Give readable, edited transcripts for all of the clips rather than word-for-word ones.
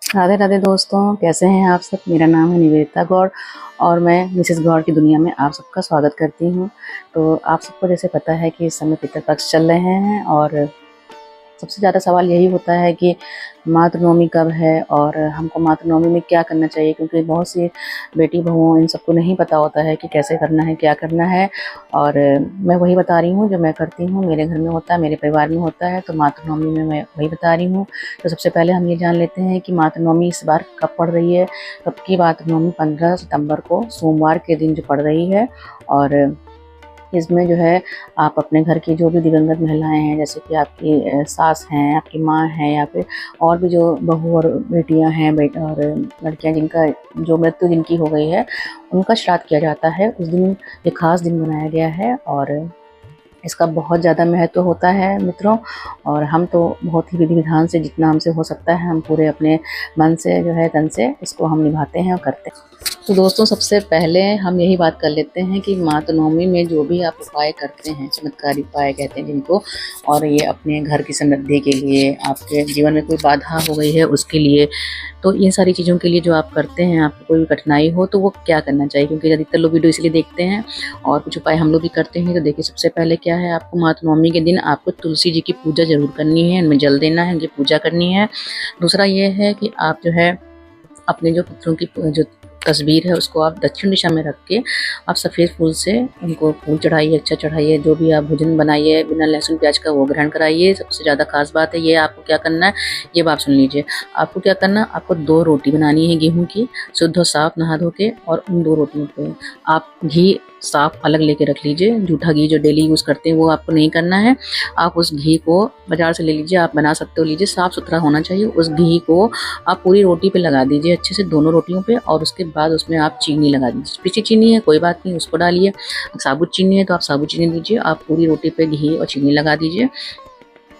राधे राधे दोस्तों, कैसे हैं आप सब। मेरा नाम है निवेदिता गौड़ और मैं मिसेस गौड़ की दुनिया में आप सबका स्वागत करती हूँ। तो आप सबको जैसे पता है कि इस समय पितृपक्ष चल रहे हैं और सबसे ज़्यादा सवाल यही होता है कि मातृनवमी कब है और हमको मातृनवमी में क्या करना चाहिए, क्योंकि बहुत सी बेटी बहुओं इन सबको नहीं पता होता है कि कैसे करना है, क्या करना है। और मैं वही बता रही हूँ जो मैं करती हूँ, मेरे घर में होता है, मेरे परिवार में होता है। तो मातृनवमी में मैं वही बता रही हूँ। तो सबसे पहले हम ये जान लेते हैं कि मातृनवमी इस बार कब पड़ रही है। कब की मातृनवमी 15 सितंबर को सोमवार के दिन जो पड़ रही है। और इसमें जो है आप अपने घर की जो भी दिवंगत महिलाएं हैं, जैसे कि आपकी सास हैं, आपकी माँ हैं, या फिर और भी जो बहू और बेटियां हैं, बेटा और लड़कियां जिनका जो मृत्यु जिनकी हो गई है, उनका श्राद्ध किया जाता है। उस दिन एक खास दिन बनाया गया है और इसका बहुत ज़्यादा महत्व होता है मित्रों। और हम तो बहुत ही विधि विधान से, जितना हमसे हो सकता है, हम पूरे अपने मन से जो है, तन से इसको हम निभाते हैं और करते हैं। तो दोस्तों, सबसे पहले हम यही बात कर लेते हैं कि मातृनवमी में जो भी आप उपाय करते हैं, चमत्कारी उपाय कहते हैं जिनको, और ये अपने घर की समृद्धि के लिए, आपके जीवन में कोई बाधा हो गई है उसके लिए, तो इन सारी चीज़ों के लिए जो आप करते हैं, आपको कोई भी कठिनाई हो तो वो क्या करना चाहिए। क्योंकि अधिकतर लोग वीडियो इसलिए देखते हैं और कुछ उपाय हम लोग भी करते हैं। तो देखिए, सबसे पहले क्या है, आपको मातृनवमी के दिन आपको तुलसी जी की पूजा जरूर करनी है, उनमें जल देना है, उनकी पूजा करनी है। दूसरा ये है कि आप जो है अपने जो पितरों की जो तस्वीर है उसको आप दक्षिण दिशा में रख के आप सफ़ेद फूल से उनको फूल चढ़ाइए, अच्छा चढ़ाइए। जो भी आप भोजन बनाइए बिना लहसुन प्याज का, वो ग्रहण कराइए। सबसे ज़्यादा खास बात है ये, आपको क्या करना है ये बात सुन लीजिए। आपको क्या करना, आपको 2 रोटी बनानी है गेहूं की, शुद्ध और साफ नहा धो के। और उन 2 रोटियों पे आप घी साफ अलग लेके रख लीजिए। जूठा घी जो डेली यूज़ करते हैं वो आपको नहीं करना है। आप उस घी को बाज़ार से ले लीजिए, आप बना सकते हो, लीजिए, साफ़ सुथरा होना चाहिए। उस घी को आप पूरी रोटी पे लगा दीजिए अच्छे से, दोनों रोटियों पे। और उसके बाद उसमें आप चीनी लगा दीजिए। पिसी चीनी है कोई बात नहीं, उसको डालिए। साबुत चीनी है तो आप साबुत चीनी दीजिए। आप पूरी रोटी पे घी और चीनी लगा दीजिए।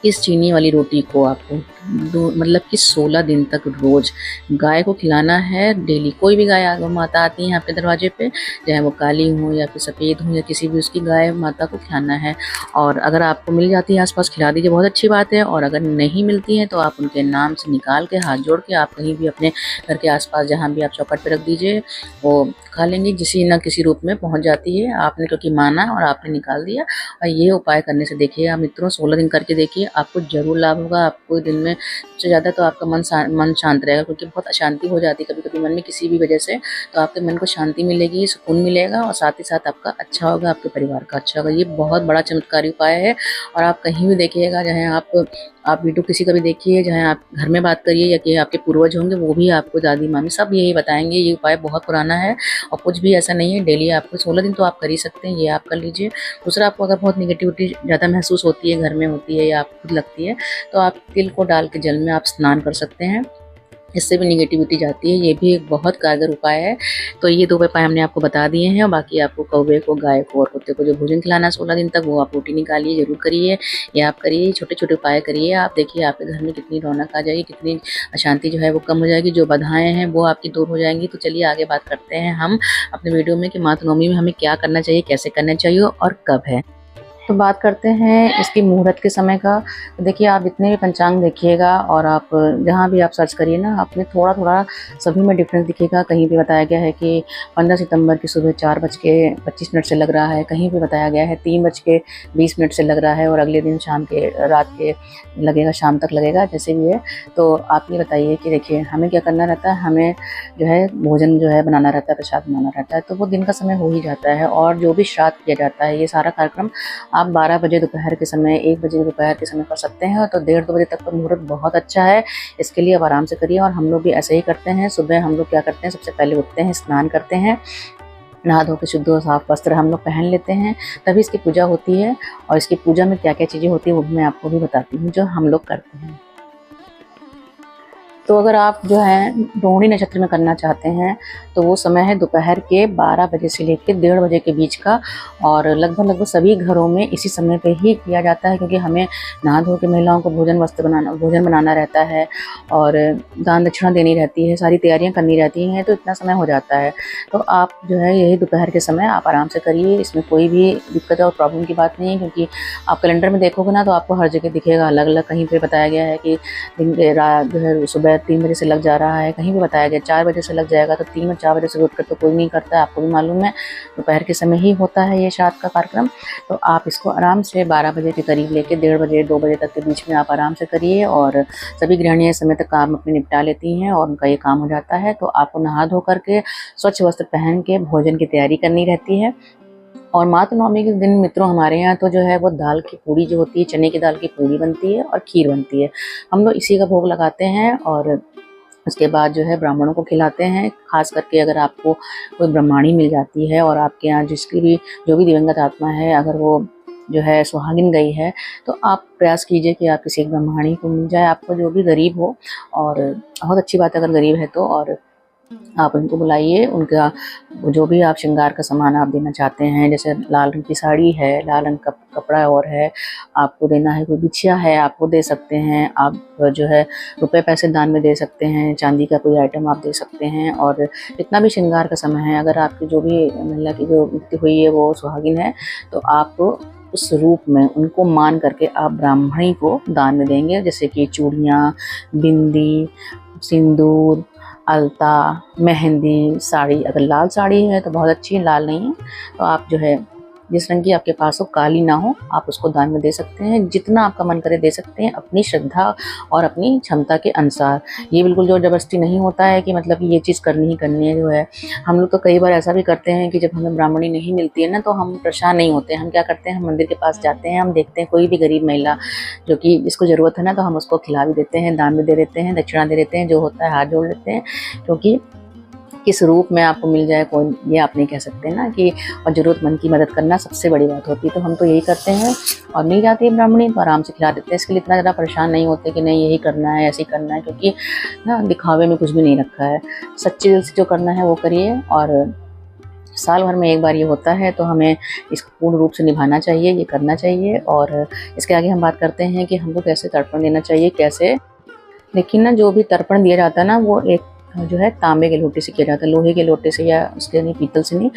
इस चीनी वाली रोटी को आपको मतलब कि 16 दिन तक रोज गाय को खिलाना है डेली। कोई भी गाय गौ माता आती है आपके दरवाजे पे, चाहे वो काली हो या फिर सफ़ेद हो या किसी भी उसकी गाय माता को खिलाना है। और अगर आपको मिल जाती है आसपास, खिला दीजिए, बहुत अच्छी बात है। और अगर नहीं मिलती है तो आप उनके नाम से निकाल के, हाथ जोड़ के, आप कहीं भी अपने घर के आसपास जहाँ भी आप चौखट पर रख दीजिए, वो खा लेंगे। किसी न किसी रूप में पहुँच जाती है। आपने क्योंकि माना और आपने निकाल दिया। और ये उपाय करने से देखिए आप मित्रों, 16 दिन करके देखिए, आपको जरूर लाभ होगा। आपको दिन में सबसे ज़्यादा तो आपका मन शांत रहेगा, क्योंकि बहुत अशांति हो जाती है कभी कभी मन में किसी भी वजह से। तो आपके मन को शांति मिलेगी, सुकून मिलेगा, और साथ ही साथ आपका अच्छा होगा, आपके परिवार का अच्छा होगा। ये बहुत बड़ा चमत्कारी उपाय है। और आप कहीं भी देखिएगा, चाहे आप वीडियो किसी का भी देखिए, चाहे आप घर में बात करिए, या कि आपके पूर्वज होंगे वो भी आपको, दादी मामी सब यही बताएंगे। ये उपाय बहुत पुराना है और कुछ भी ऐसा नहीं है। डेली आपको 16 दिन तो आप कर ही सकते हैं, ये आप कर लीजिए। दूसरा, आपको अगर बहुत निगेटिविटी ज़्यादा महसूस होती है, घर में होती है या आपको खुद लगती है, तो आप तिल को डाल के जल में आप स्नान कर सकते हैं। इससे भी निगेटिविटी जाती है। ये भी एक बहुत कारगर उपाय है। तो ये 2 उपाय हमने आपको बता दिए हैं। और बाकी आपको कौवे को, गाय को और कुत्ते को जो भोजन खिलाना है 16 दिन तक, वो आप रोटी निकालिए, जरूर करिए। ये आप करिए, छोटे छोटे उपाय करिए। आप देखिए आपके घर में कितनी रौनक आ जाएगी, कितनी अशांति जो है वो कम हो जाएगी, जो बाधाएं हैं वो आपकी दूर हो जाएंगी। तो चलिए आगे बात करते हैं हम अपने वीडियो में कि मातृनवमी में हमें क्या करना चाहिए, कैसे करना चाहिए और कब है। तो बात करते हैं इसकी मुहूर्त के समय का। तो देखिए, आप जितने भी पंचांग देखिएगा और आप जहाँ भी आप सर्च करिए ना, आपने थोड़ा थोड़ा सभी में डिफरेंस दिखेगा। कहीं भी बताया गया है कि 15 सितंबर की सुबह 4:25 से लग रहा है, कहीं भी बताया गया है 3:20 से लग रहा है, और अगले दिन शाम के, रात के लगेगा, शाम तक लगेगा, जैसे भी है। तो आप ये बताइए कि देखिए हमें क्या करना रहता है। हमें जो है भोजन जो है बनाना रहता है, प्रसाद बनाना रहता है, तो वो दिन का समय हो ही जाता है। और जो भी श्राद्ध किया जाता है, ये सारा कार्यक्रम आप 12 बजे दोपहर के समय, 1 बजे दोपहर के समय कर सकते हैं। तो 1:30-2 बजे तक का मुहूर्त बहुत अच्छा है। इसके लिए आप आराम से करिए। और हम लोग भी ऐसे ही करते हैं। सुबह हम लोग क्या करते हैं, सबसे पहले उठते हैं, स्नान करते हैं, नहा धो के शुद्ध और साफ वस्त्र हम लोग पहन लेते हैं, तभी इसकी पूजा होती है। और इसकी पूजा में क्या क्या चीज़ें होती है वो भी मैं आपको भी बताती हूँ, जो हम लोग करते हैं। तो अगर आप जो है रोहिणी नक्षत्र में करना चाहते हैं, तो वो समय है दोपहर के 12 बजे से लेकर 1:30 बजे के बीच का। और लगभग सभी घरों में इसी समय पे ही किया जाता है, क्योंकि हमें नहा धो के महिलाओं को भोजन बनाना रहता है, और दान दक्षिणा देनी रहती है, सारी तैयारियां करनी रहती हैं। तो इतना समय हो जाता है। तो आप जो है यही दोपहर के समय आप आराम से करिए। इसमें कोई भी दिक्कत और प्रॉब्लम की बात नहीं है, क्योंकि आप कैलेंडर में देखोगे ना, तो आपको हर जगह दिखेगा अलग अलग। कहीं पे बताया गया है कि दिन के रात जो है सुबह है 3 बजे से लग जा रहा है, कहीं भी बताया गया 4 बजे से लग जाएगा, तो 3 और 4 बजे से उठकर तो कोई नहीं करता है, आपको भी मालूम है। दोपहर के समय ही होता है ये श्राद्ध का कार्यक्रम। तो आप इसको आराम से 12 बजे के करीब लेके 1:30 बजे 2 बजे तक के बीच में आप आराम से करिए। और सभी गृहिणियाँ इस समय तक काम अपने निपटा लेती हैं और उनका ये काम हो जाता है। तो आपको नहा धो करके स्वच्छ वस्त्र पहन के भोजन की तैयारी करनी रहती है। और मातृ नवमी के दिन मित्रों हमारे यहाँ तो जो है वो दाल की पूड़ी जो होती है, चने की दाल की पूड़ी बनती है और खीर बनती है। हम लोग इसी का भोग लगाते हैं और उसके बाद जो है ब्राह्मणों को खिलाते हैं। खास करके अगर आपको कोई ब्रह्माणी मिल जाती है और आपके यहाँ जिसकी भी जो भी दिवंगत आत्मा है, अगर वो जो है सुहागिन गई है, तो आप प्रयास कीजिए कि आप किसी एक ब्रह्माणी को मिल जाए, आपको जो भी गरीब हो। और बहुत अच्छी बात है अगर गरीब है तो, और आप उनको बुलाइए। उनका जो भी आप श्रृंगार का सामान आप देना चाहते हैं, जैसे लाल रंग की साड़ी है, लाल रंग का कपड़ा और है, आपको देना है, कोई बिछिया है आप वो दे सकते हैं। आप जो है रुपए पैसे दान में दे सकते हैं, चांदी का कोई आइटम आप दे सकते हैं। और जितना भी श्रृंगार का समय है, अगर आपकी जो भी महिला की जो मृत्यु हुई है वो सुहागिन है, तो आप उस रूप में उनको मान करके आप ब्राह्मणी को दान में देंगे। जैसे कि चूड़ियाँ, बिंदी, सिंदूर, अलता, मेहंदी, साड़ी। अगर लाल साड़ी है तो बहुत अच्छी है, लाल नहीं है तो आप जो है जिस रंग की आपके पास हो, काली ना हो, आप उसको दान में दे सकते हैं। जितना आपका मन करे दे सकते हैं, अपनी श्रद्धा और अपनी क्षमता के अनुसार। ये बिल्कुल जोर जबरदस्ती नहीं होता है कि मतलब ये चीज़ करनी ही करनी है। जो है हम लोग तो कई बार ऐसा भी करते हैं कि जब हमें ब्राह्मणी नहीं मिलती है ना, तो हम परेशान नहीं होते हैं। हम क्या करते हैं, हम मंदिर के पास जाते हैं, हम देखते हैं कोई भी गरीब महिला जो कि जिसको ज़रूरत है ना, तो हम उसको खिला भी देते हैं, दान भी दे देते हैं, दक्षिणा दे देते हैं, जो होता है हाथ जोड़ लेते हैं। क्योंकि किस रूप में आपको मिल जाए कोई, ये आप नहीं कह सकते ना कि, और ज़रूरतमंद की मदद करना सबसे बड़ी बात होती है। तो हम तो यही करते हैं, और मिल जाती है ब्राह्मणी तो आराम से खिला देते हैं। इसके लिए इतना ज़्यादा परेशान नहीं होते कि नहीं यही करना है, ऐसे ही करना है, क्योंकि ना दिखावे में कुछ भी नहीं रखा है। सच्चे दिल से जो करना है वो करिए। और साल भर में एक बार ये होता है, तो हमें इसको पूर्ण रूप से निभाना चाहिए, ये करना चाहिए। और इसके आगे हम बात करते हैं कि हमको कैसे तर्पण देना चाहिए, कैसे। लेकिन ना जो भी तर्पण दिया जाता है ना, वो एक जो है तांबे के लोटे से किया जाता है, लोहे के लोटे से या उसके नहीं, पीतल से नहीं।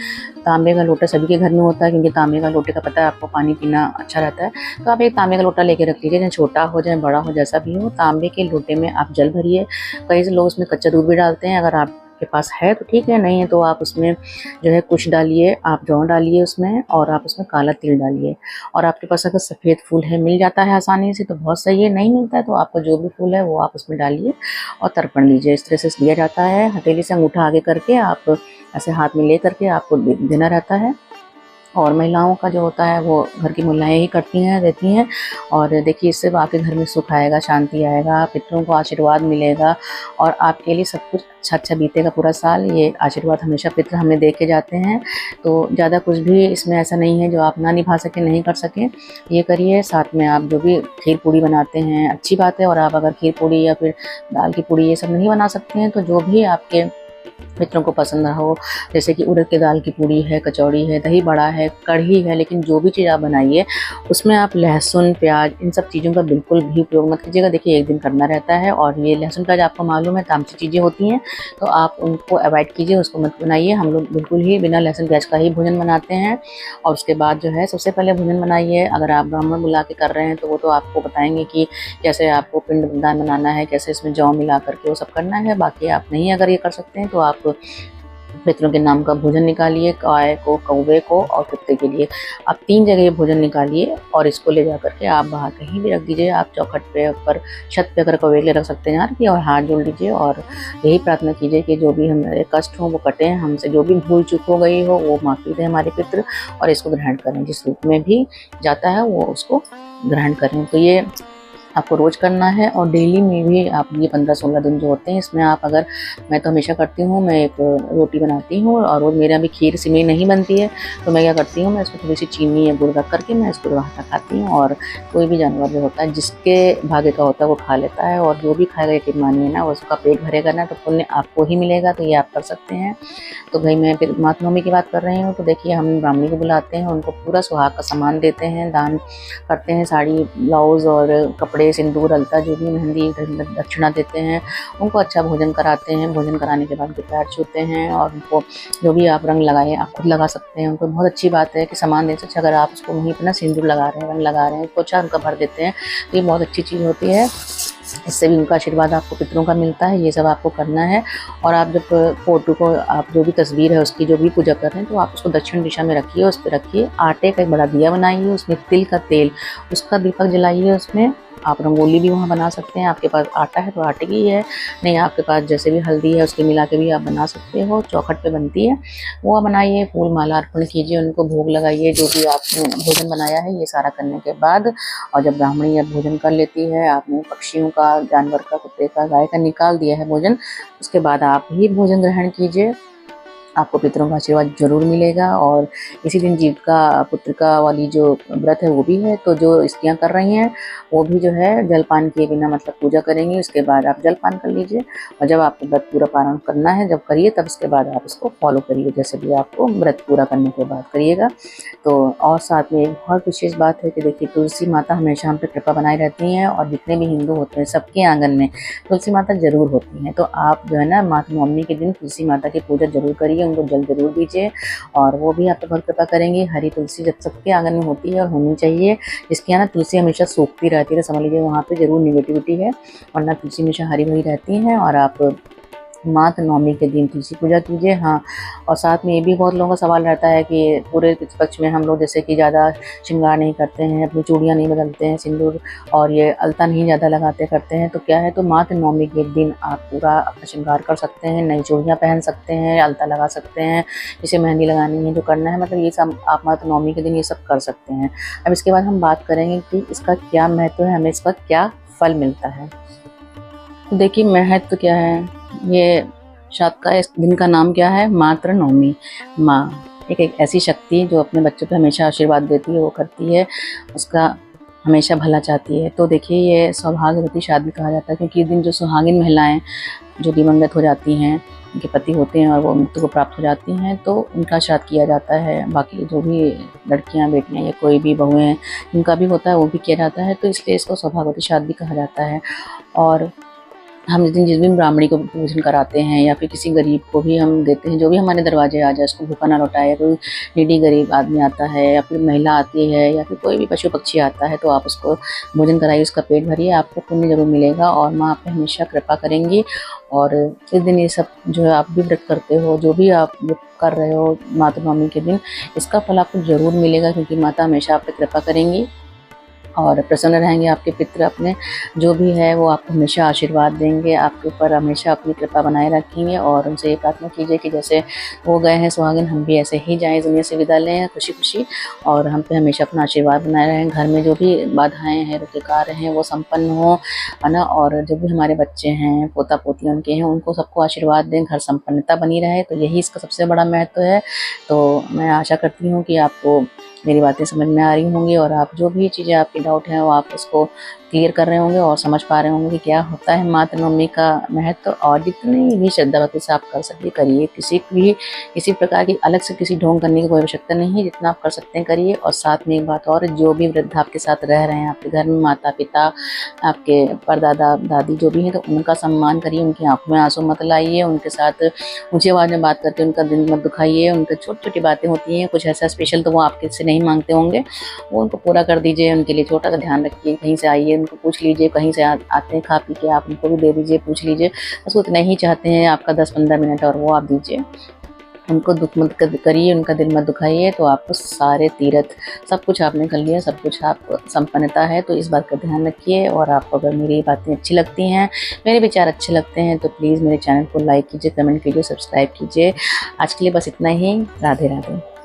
तांबे का लोटा सभी के घर में होता है, क्योंकि तांबे का लोटे का पता है आपको पानी पीना अच्छा रहता है। तो आप एक तांबे का लोटा लेके रख लीजिए, चाहे छोटा हो चाहे बड़ा हो, जैसा भी हो। तांबे के लोटे में आप जल भरिए। कई से लोग उसमें कच्चा दूध भी डालते हैं, अगर आपके पास है तो ठीक है, नहीं है तो आप उसमें जो है कुछ डालिए, आप जौ डालिए उसमें, और आप उसमें काला तिल डालिए। और आपके पास अगर सफ़ेद फूल है, मिल जाता है आसानी से तो बहुत सही है, नहीं मिलता है तो आपका जो भी फूल है वो आप उसमें डालिए और तर्पण लीजिए। इस तरह से लिया जाता है। हथेली से अंगूठा आगे करके आप ऐसे हाथ में ले करके आपको देना रहता है। और महिलाओं का जो होता है वो घर की महिलाएं ही करती हैं, देती हैं। और देखिए इससे आपके घर में सुख आएगा, शांति आएगा, पितरों को आशीर्वाद मिलेगा और आपके लिए सब कुछ अच्छा अच्छा बीतेगा पूरा साल। ये आशीर्वाद हमेशा पितर हमें दे के जाते हैं। तो ज़्यादा कुछ भी इसमें ऐसा नहीं है जो आप ना निभा सकें, नहीं कर सकें। ये करिए। साथ में आप जो भी खीर पूड़ी बनाते हैं अच्छी बात है, और आप अगर खीर पूड़ी या फिर दाल की पूड़ी ये सब नहीं बना सकते हैं, तो जो भी आपके मित्रों को पसंद हो, जैसे कि उड़द की दाल की पूड़ी है, कचौड़ी है, दही बड़ा है, कढ़ी है, लेकिन जो भी चीज़ आप बनाइए उसमें आप लहसुन प्याज इन सब चीज़ों का बिल्कुल भी उपयोग मत कीजिएगा। देखिए एक दिन करना रहता है, और ये लहसुन प्याज आपको मालूम है तामसी चीज़ें होती हैं, तो आप उनको अवॉइड कीजिए, उसको मत बनाइए। हम लोग बिल्कुल ही बिना लहसुन प्याज का ही भोजन बनाते हैं। और उसके बाद जो है सबसे पहले भोजन बनाइए। अगर आप ब्राह्मण बुला के कर रहे हैं तो वो तो आपको बताएंगे कि कैसे आपको पिंडदान बनाना है, कैसे इसमें जौ मिला करके वो सब करना है। बाकी आप नहीं अगर ये कर सकते हैं तो आप पितरों के नाम का भोजन निकालिए, गाय को, कौवे को और कुत्ते के लिए। आप 3 जगह ये भोजन निकालिए और इसको ले जा करके आप बाहर कहीं भी रख दीजिए। आप चौखट पे, ऊपर छत पे अगर कौवे के लिए रख सकते हैं यार की, और हाथ जोड़ लीजिए और यही प्रार्थना कीजिए कि जो भी हमारे कष्ट हो वो कटे, हमसे जो भी भूल चूक हो गई हो वो माफ़ी दें हमारे पितृ, और इसको ग्रहण करें। जिस रूप में भी जाता है वो उसको ग्रहण करें। तो ये आपको रोज़ करना है। और डेली में भी आप ये 15-16 दिन जो होते हैं इसमें आप अगर, मैं तो हमेशा करती हूँ, मैं एक रोटी बनाती हूँ और रोज़ मेरे यहाँ भी खीर सिवई नहीं बनती है, तो मैं क्या करती हूँ, मैं इसमें थोड़ी सी चीनी या गुड़ रख करके मैं इसको राहता खाती हूँ। और कोई भी जानवर जो होता है जिसके भाग्य का होता है वो खा लेता है, और जो भी खाएगा यकीन मानिए ना उसका पेट भरेगा ना, तो पुण्य आपको ही मिलेगा। तो ये आप कर सकते हैं। तो भाई मैं फिर मातृ नवमी की बात कर रही हूँ, तो देखिए हम ब्राह्मणी को बुलाते हैं, उनको पूरा सुहाग का सामान देते हैं, दान करते हैं, साड़ी ब्लाउज़ और कपड़े, सिंदूर, अलता, जो भी मेहंदी, दक्षिणा देते हैं। उनको अच्छा भोजन कराते हैं। भोजन कराने के बाद उनके पैर छूते हैं, और उनको जो भी आप रंग लगाए आप खुद लगा सकते हैं। उनको बहुत अच्छी बात है कि सामान देने से अच्छा अगर आप उसको वहीं पर ना सिंदूर लगा रहे हैं, रंग लगा रहे हैं, उसको अच्छा उनका भर देते हैं, तो ये बहुत अच्छी चीज़ होती है। इससे भी उनका आशीर्वाद आपको पितरों का मिलता है। ये सब आपको करना है। और आप जब फोटो को, आप जो भी तस्वीर है उसकी जो भी पूजा कर रहे हैं, तो आप उसको दक्षिण दिशा में रखिए, उस पर रखिए। आटे का एक बड़ा दिया बनाइए, उसमें तिल का तेल, उसका दीपक जलाइए। उसमें आप रंगोली भी वहाँ बना सकते हैं। आपके पास आटा है तो आटे की है, नहीं आपके पास जैसे भी हल्दी है उसके मिला के भी आप बना सकते हो। चौखट पे बनती है, वो बनाइए। फूल माला अर्पण कीजिए, उनको भोग लगाइए, जो भी आपने भोजन बनाया है। ये सारा करने के बाद, और जब ब्राह्मणी अब भोजन कर लेती है, आपने पक्षियों का, जानवर का, कुत्ते का, गाय का निकाल दिया है भोजन, उसके बाद आप ही भोजन ग्रहण कीजिए। आपको पितरों का आशीर्वाद जरूर मिलेगा। और इसी दिन जीविका पुत्रिका वाली जो व्रत है वो भी है, तो जो स्त्रियां कर रही हैं वो भी जो है जलपान किए बिना मतलब पूजा करेंगी। उसके बाद आप जलपान कर लीजिए, और जब आपको व्रत पूरा पारण करना है जब करिए, तब उसके बाद आप इसको फॉलो करिए, जैसे भी आपको व्रत पूरा करने के बाद करिएगा। तो और साथ में एक बहुत विशेष बात है कि देखिए, तुलसी माता हमेशा हम पे कृपा बनाई रहती हैं, और जितने भी हिंदू होते हैं सबके आंगन में तुलसी माता जरूर होती हैं। तो आप जो है ना, माता नवमी के दिन तुलसी माता की पूजा जरूर करिए, उनको जल जरूर दीजिए, और वो भी आप पे बहुत कृपा करेंगी। हरी तुलसी जब सबके आंगन में होती है और होनी चाहिए, जिसके यहाँ ना तुलसी हमेशा सूखती रहती है, तो समझ लीजिए वहाँ पे जरूर निगेटिविटी है, वरना तुलसी हमेशा हरी भरी रहती हैं। और आप माता नवमी के दिन तुलसी पूजा कीजिए। हाँ, और साथ में ये भी बहुत लोगों का सवाल रहता है कि पूरे पक्ष में हम लोग जैसे कि ज़्यादा श्रृंगार नहीं करते हैं, अपनी चूड़ियाँ नहीं बदलते हैं, सिंदूर और ये अलता नहीं ज़्यादा लगाते करते हैं, तो क्या है, तो माता नवमी के दिन आप पूरा अपना श्रृंगार कर सकते हैं, नई चूड़ियाँ पहन सकते हैं, अलता लगा सकते हैं, जिसे मेहंदी लगानी है, जो करना है, मतलब ये सब आप माता नवमी के दिन ये सब कर सकते हैं। अब इसके बाद हम बात करेंगे कि इसका क्या महत्व है, हमें इसका क्या फल मिलता है। तो देखिए, महत्व क्या है, ये शायद का इस दिन का नाम क्या है, मातृ नवमी। माँ एक ऐसी शक्ति जो अपने बच्चों पे हमेशा आशीर्वाद देती है, वो करती है, उसका हमेशा भला चाहती है। तो देखिए, ये सौभाग्यवती शादी कहा जाता है, क्योंकि इस दिन जो सुहागिन महिलाएं जो दिवंगत हो जाती हैं, उनके पति होते हैं और वो मृत्यु को प्राप्त हो जाती हैं, तो उनका श्राद्ध किया जाता है। बाकी जो भी लड़कियां, बेटियां या कोई भी बहुएं हैं, उनका भी होता है, वो भी किया जाता है। तो इसलिए इसको सौभाग्यवती शादी भी कहा जाता है। और हम जिस दिन ब्राह्मणी को भोजन कराते हैं, या फिर किसी गरीब को भी हम देते हैं, जो भी हमारे दरवाजे आ जाए, उसको भूखा ना लौटाए, कोई नीडी गरीब आदमी आता है, या फिर महिला आती है, या फिर कोई भी पशु पक्षी आता है, तो आप उसको भोजन कराइए, उसका पेट भरिए, आपको पुण्य जरूर मिलेगा, और माँ आप पे हमेशा कृपा करेंगी। और इस दिन ये सब जो है आप भी व्रत करते हो, जो भी आप कर रहे हो माता नवमी के दिन, इसका फल आपको जरूर मिलेगा, क्योंकि माता हमेशा आप पे कृपा करेंगी और प्रसन्न रहेंगे। आपके पितृ अपने जो भी है वो आपको हमेशा आशीर्वाद देंगे, आपके ऊपर हमेशा अपनी कृपा बनाए रखेंगे। और उनसे ये प्रार्थना कीजिए कि जैसे वो गए हैं सुहागिन, हम भी ऐसे ही जाएं, दुनिया से विदा लें खुशी खुशी, और हम पे हमेशा अपना आशीर्वाद बनाए रहें। घर में जो भी बाधाएं हैं, रुके कार्य हैं, वो संपन्न हो, है ना। और जो भी हमारे बच्चे हैं, पोता पोतियाँ उनके हैं, उनको सबको आशीर्वाद दें, घर संपन्नता बनी रहे। तो यही इसका सबसे बड़ा महत्व है। तो मैं आशा करती हूँ कि आपको मेरी बातें समझ में आ रही होंगी, और आप जो भी चीज़ें आपकी डाउट हैं वो आप इसको क्लियर कर रहे होंगे और समझ पा रहे होंगे कि क्या होता है माता नवमी का महत्व। और जितनी भी श्रद्धा भक्ति से आप कर सकते करिए, किसी प्रकार की अलग से किसी ढोंग करने की कोई आवश्यकता नहीं है, जितना आप कर सकते हैं करिए। और साथ में एक बात और, जो भी वृद्ध आपके साथ रह रहे हैं, आपके घर में माता पिता, आपके परदादा दादी जो भी हैं, तो उनका सम्मान करिए, उनकी आंखों में आंसू मत लाइए, उनके साथ ऊंची आवाज़ में बात करके उनका दिल मत दुखाइए। उनके छोटी छोटी बातें होती हैं कुछ ऐसा स्पेशल, तो वो आपके से नहीं मांगते होंगे, वो उनको पूरा कर दीजिए। उनके लिए छोटा सा ध्यान रखिए, कहीं से आइए उनको पूछ लीजिए, कहीं से आते हैं खा पी के, आप उनको भी दे दीजिए, पूछ लीजिए, बस वो इतना ही चाहते हैं आपका 10-15 मिनट, और वो आप दीजिए। उनको दुख मत करिए, उनका दिल मत दुखाइए, तो आपको सारे तीर्थ सब कुछ आपने कर लिया, सब कुछ आप संपन्नता है। तो इस बात का ध्यान रखिए। और आपको अगर मेरी बातें अच्छी लगती हैं, मेरे विचार अच्छे लगते हैं, तो प्लीज़ मेरे चैनल को लाइक कीजिए, कमेंट कीजिए, सब्सक्राइब कीजिए। आज के लिए बस इतना ही। राधे राधे।